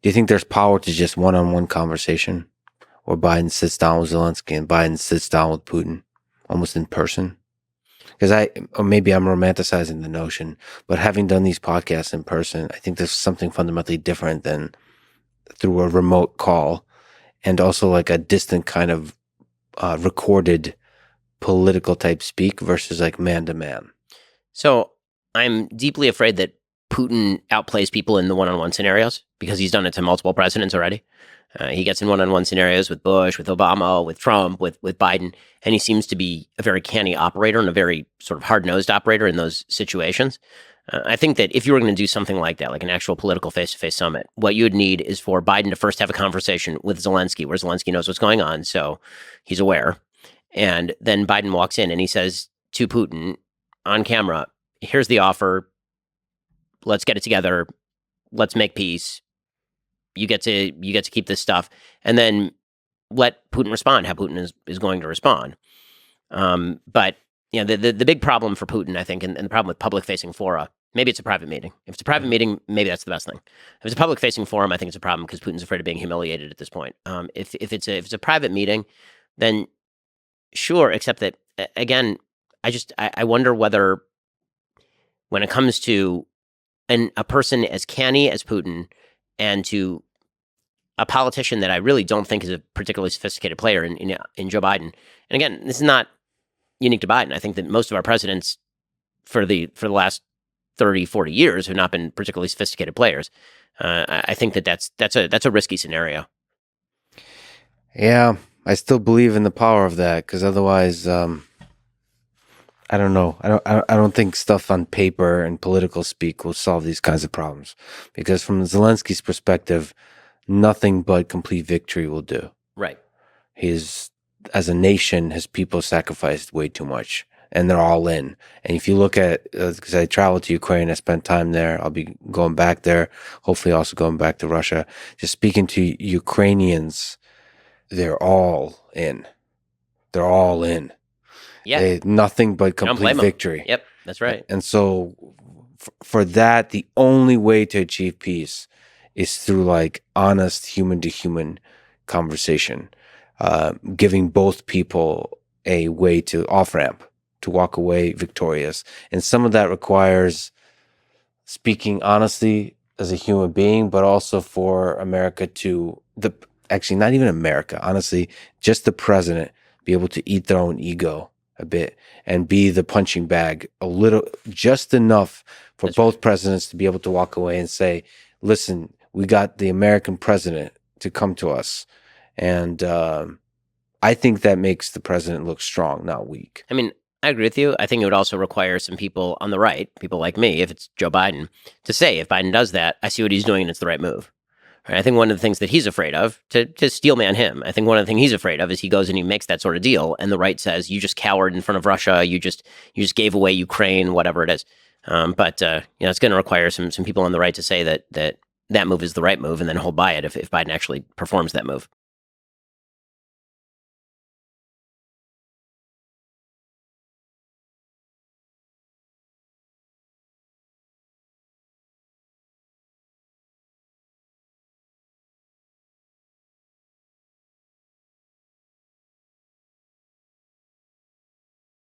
Do you think there's power to just one-on-one conversation, or Biden sits down with Zelensky and Biden sits down with Putin, almost in person? Because or maybe I'm romanticizing the notion, but having done these podcasts in person, I think there's something fundamentally different than through a remote call, and also like a distant kind of recorded political type speak versus like man to man. So I'm deeply afraid that Putin outplays people in the one-on-one scenarios because he's done it to multiple presidents already. He gets in one-on-one scenarios with Bush, with Obama, with Trump, with Biden, and he seems to be a very canny operator and a very sort of hard-nosed operator in those situations. I think that if you were going to do something like that, like an actual political face-to-face summit, what you would need is for Biden to first have a conversation with Zelensky, where Zelensky knows what's going on, so he's aware. And then Biden walks in and he says to Putin on camera, here's the offer. Let's get it together. Let's make peace. You get to keep this stuff, and then let Putin respond how Putin is going to respond. But the big problem for Putin, I think, and the problem with public facing fora, maybe it's a private meeting. If it's a private meeting, maybe that's the best thing. If it's a public facing forum, I think it's a problem because Putin's afraid of being humiliated at this point. If it's a private meeting, then sure. Except that again, I wonder whether when it comes to a person as canny as Putin, and to a politician that I really don't think is a particularly sophisticated player in Joe Biden. And again, this is not unique to Biden. I think that most of our presidents for the last 30, 40 years have not been particularly sophisticated players. I think that's a risky scenario. Yeah, I still believe in the power of that, because otherwise, I don't know. I don't think stuff on paper and political speak will solve these kinds of problems, because from Zelensky's perspective, nothing but complete victory will do. Right. As a nation, his people sacrificed way too much, and they're all in. And if you look at, because I traveled to Ukraine, I spent time there. I'll be going back there, hopefully also going back to Russia. Just speaking to Ukrainians, they're all in. They're all in. Yeah. Nothing but complete victory. Yep, that's right. And so for that, the only way to achieve peace is through like honest human to human conversation, giving both people a way to off ramp, to walk away victorious. And some of that requires speaking honestly as a human being, but also for America actually not even America, honestly, just the president be able to eat their own ego a bit and be the punching bag a little, just enough for both presidents to be able to walk away and say, listen, we got the American president to come to us. And I think that makes the president look strong, not weak. I mean, I agree with you. I think it would also require some people on the right, people like me, if it's Joe Biden, to say, if Biden does that, I see what he's doing and it's the right move. Right? I think one of the things that he's afraid of, to steel man him, I think one of the things he's afraid of is he goes and he makes that sort of deal, and the right says, you just cowered in front of Russia, you just gave away Ukraine, whatever it is. But it's going to require some people on the right to say that move is the right move, and then hold by it if Biden actually performs that move.